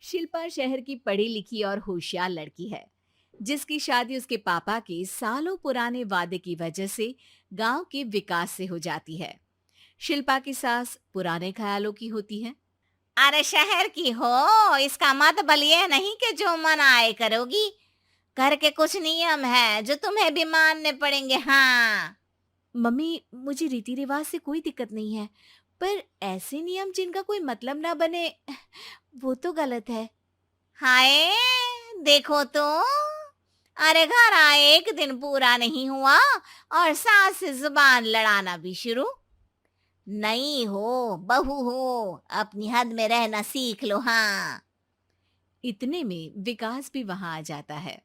शिल्पा शहर की पढ़ी लिखी और होशियार लड़की है, जिसकी शादी उसके पापा के सालों पुराने वादे की वजह से गांव के विकास से हो जाती है। शिल्पा की सास पुराने ख्यालों की होती है। अरे शहर की हो, इसका मतलब ये नहीं कि जो मन आए करोगी। घर के कुछ नियम है जो तुम्हें भी मानने पड़ेंगे। हाँ। मम्मी, मुझे रीति रिवाज से कोई दिक्कत नहीं है, पर ऐसे नियम जिनका कोई मतलब ना बने, वो तो गलत है। हाय, देखो तो। अरे घर आए एक दिन पूरा नहीं हुआ और सास से जुबान लड़ाना भी शुरू। नहीं हो, बहू हो, अपनी हद में रहना सीख लो। हाँ। इतने में विकास भी वहां आ जाता है।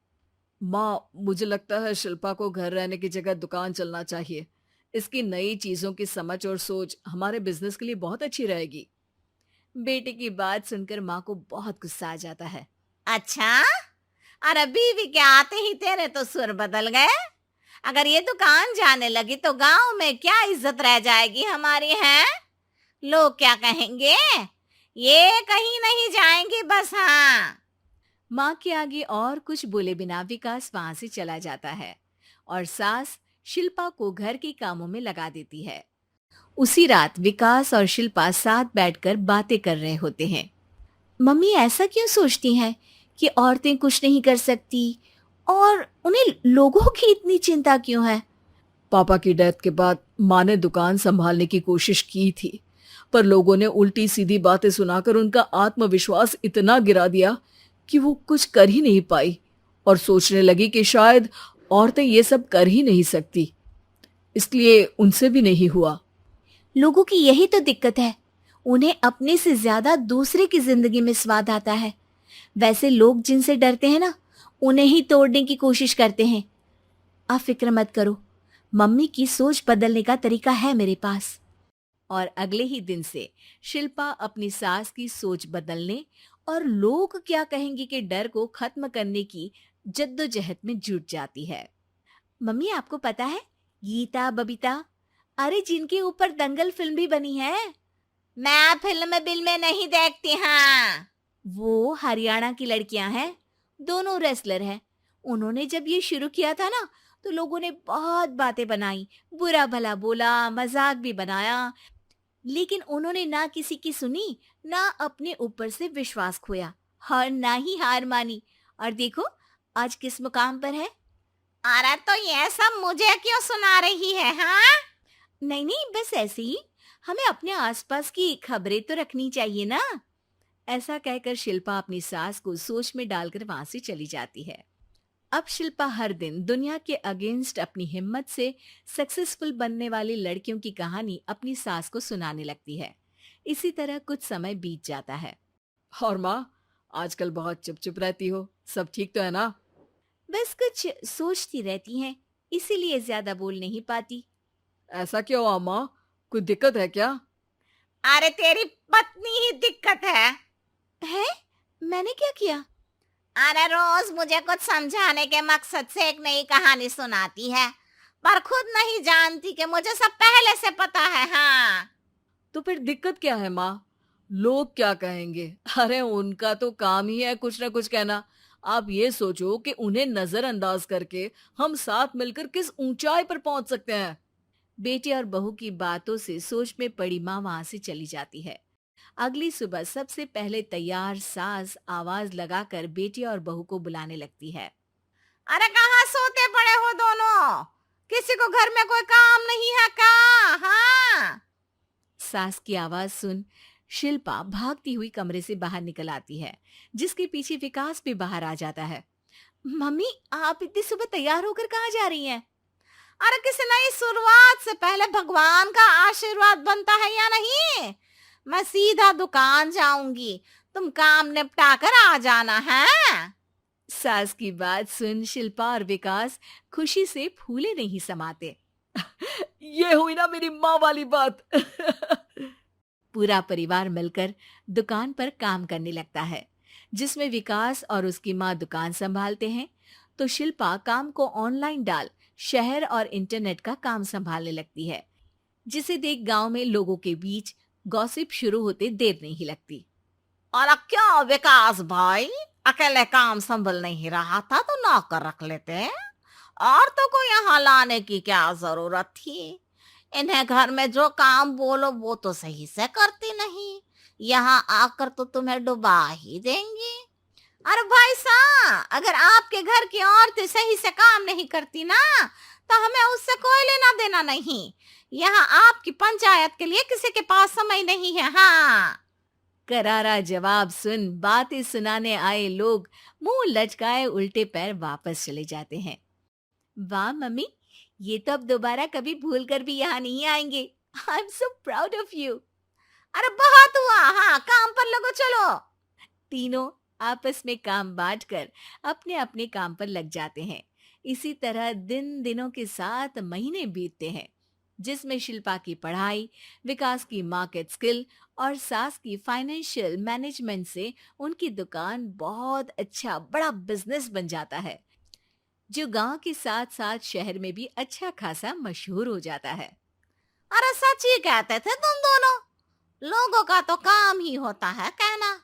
माँ, मुझे लगता है शिल्पा को घर रहने की जगह दुकान चलना चाहिए। इसकी नई चीजों की समझ और सोच हमारे बिजनेस के लिए बहुत अच्छी रहेगी। बेटे की बात सुनकर माँ को बहुत गुस्सा आ जाता है। अच्छा, अरे बीवी के आते ही तेरे तो सुर बदल गए। अगर ये दुकान जाने लगी तो गांव में क्या इज्जत रह जाएगी हमारी है। लोग क्या कहेंगे। ये कहीं नहीं जाएंगी बस। हाँ। माँ के आगे और कुछ बोले बिना विकास वहां से चला जाता है और सास शिल्पा को घर के कामों में लगा देती है। उसी रात विकास और शिल्पा साथ बैठकर बातें कर रहे होते हैं। मम्मी ऐसा क्यों सोचती हैं कि औरतें कुछ नहीं कर सकती, और उन्हें लोगों की इतनी चिंता क्यों है? पापा की डेथ के बाद माँ ने दुकान संभालने की कोशिश की थी, पर लोगों ने उल्टी सीधी बातें सुनाकर उनका आत्मविश्वास इतना गिरा दिया कि वो कुछ कर ही नहीं पाई और सोचने लगी कि शायद औरतें ये सब कर ही नहीं सकती। इसलिए उनसे भी नहीं हुआ। लोगों की यही तो दिक्कत है, उन्हें अपने से ज्यादा दूसरे की जिंदगी में स्वाद आता है। वैसे लोग जिनसे डरते हैं ना, उन्हें ही तोड़ने की कोशिश करते हैं। आप फिक्र मत करो, मम्मी की सोच बदलने का तरीका है मेरे पास। और अगले ही दिन से शिल्पा अपनी सास की सोच बदलने और लोग क्या कहेंगे के डर को खत्म करने की जद्दोजहद में जुट जाती है। मम्मी, आपको पता है, गीता बबीता, अरे जिनके ऊपर दंगल फिल्म भी बनी है, मैं फिल्म बिल में नहीं देखती। हाँ। वो हरियाणा की लड़कियां हैं। दोनों रेसलर हैं। उन्होंने जब ये शुरू किया था ना, तो लोगों ने बहुत बातें बनाई, बुरा भला बोला, मजाक भी बनाया, लेकिन उन्होंने ना किसी की सुनी, ना अपने ऊपर से विश्वास खोया और ना ही हार मानी। और देखो आज किस मुकाम पर है। अरे तो ये सब मुझे क्यों सुना रही है। हाँ। नहीं नहीं, बस ऐसे ही, हमें अपने आसपास की खबरें तो रखनी चाहिए ना। ऐसा कहकर शिल्पा अपनी सास को सोच में डालकर वहां से चली जाती है। अब शिल्पा हर दिन दुनिया के अगेंस्ट अपनी हिम्मत से सक्सेसफुल बनने वाली लड़कियों की कहानी अपनी सास को सुनाने लगती है। इसी तरह कुछ समय बीत जाता है। और माँ, आजकल बहुत चुप चुप रहती हो, सब ठीक तो है ना? बस कुछ सोचती रहती हैं, इसीलिए ज्यादा बोल नहीं पाती। ऐसा क्यों हुआ माँ? कोई दिक्कत है क्या? अरे तेरी पत्नी ही दिक्कत है। है? मैंने क्या किया? अरे रोज मुझे कुछ समझाने के मकसद से एक नई कहानी सुनाती है, पर खुद नहीं जानती कि मुझे सब पहले से पता है। हाँ। तो फिर दिक्कत क्या है माँ? लोग क्या कहेंगे? अरे उनका तो काम ही है कुछ ना कुछ कहना। आप ये सोचो कि उन्हें नजरअंदाज करके हम साथ मिलकर किस ऊंचाई पर पहुंच सकते हैं। बेटे और बहू की बातों से सोच में पड़ी माँ वहां से चली जाती है। अगली सुबह सबसे पहले तैयार सास आवाज लगाकर बेटी और बहू को बुलाने लगती है। अरे कहाँ सोते पड़े हो दोनों? किसी को घर में कोई काम नहीं है क्या? हाँ। सास की आवाज सुन शिल्पा भागती हुई कमरे से बाहर निकल आती है, जिसके पीछे विकास भी बाहर आ जाता है। मम्मी, आप इतनी सुबह तैयार होकर कहाँ जा रही हैं? अरे किसी नई शुरुआत से पहले भगवान का आशीर्वाद बनता है या नहीं? मैं सीधा दुकान जाऊंगी, तुम काम निपटा कर आ जाना है। सास की बात सुन शिल्पा और विकास खुशी से फूले नहीं समाते। ये हुई ना मेरी माँ वाली बात। पूरा परिवार मिलकर दुकान पर काम करने लगता है, जिसमें विकास और उसकी माँ दुकान संभालते हैं, तो शिल्पा काम को ऑनलाइन डाल शहर और इंटरनेट का काम संभालने लगती है, जिसे देख गांव में लोगों के बीच गॉसिप शुरू होते देर नहीं लगती। और क्या विकास भाई, अकेले काम संभल नहीं रहा था तो नौकर रख लेते, और तो को यहाँ लाने की क्या जरूरत थी। इन्हें घर में जो काम बोलो वो तो सही से करती नहीं, यहाँ आकर तो तुम्हें डुबा ही देंगी। अरे भाई साहब, अगर आपके घर की औरतें सही से काम नहीं करती ना, तो हमें उससे कोई लेना देना नहीं। यहाँ आपकी पंचायत के लिए किसी के पास समय नहीं है। हाँ, करारा जवाब सुन बातें सुनाने आए लोग मुंह लटकाए उल्टे पैर वापस चले जाते हैं। वाह मम्मी, ये तो अब दोबारा कभी भूल कर भी यहाँ नहीं आएंगे। I am so proud of you. अरे बहुत हुआ, हाँ काम पर लगो चलो। तीनों आपस में काम बांटकर अपने अपने काम पर लग जाते हैं। इसी तरह दिन दिनों के साथ महीने बीतते हैं, जिसमें शिल्पा की पढ़ाई, विकास की मार्केट स्किल और सास की फाइनेंशियल मैनेजमेंट से उनकी दुकान बहुत अच्छा बड़ा बिजनेस बन जाता है, जो गांव के साथ साथ शहर में भी अच्छा खासा मशहूर हो जाता है। अरे सच ही कहते थे तुम दोनों, लोगों का तो काम ही होता है कहना।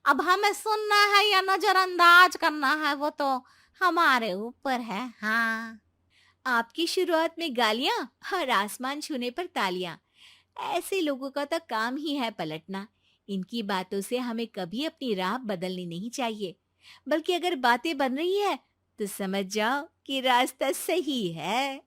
अब हमें सुनना है या नजरअंदाज करना है वो तो हमारे ऊपर है। हाँ, आपकी शुरुआत में गालियां और आसमान छूने पर तालियां, ऐसे लोगों का तो काम ही है पलटना। इनकी बातों से हमें कभी अपनी राह बदलनी नहीं चाहिए, बल्कि अगर बातें बन रही है तो समझ जाओ कि रास्ता सही है।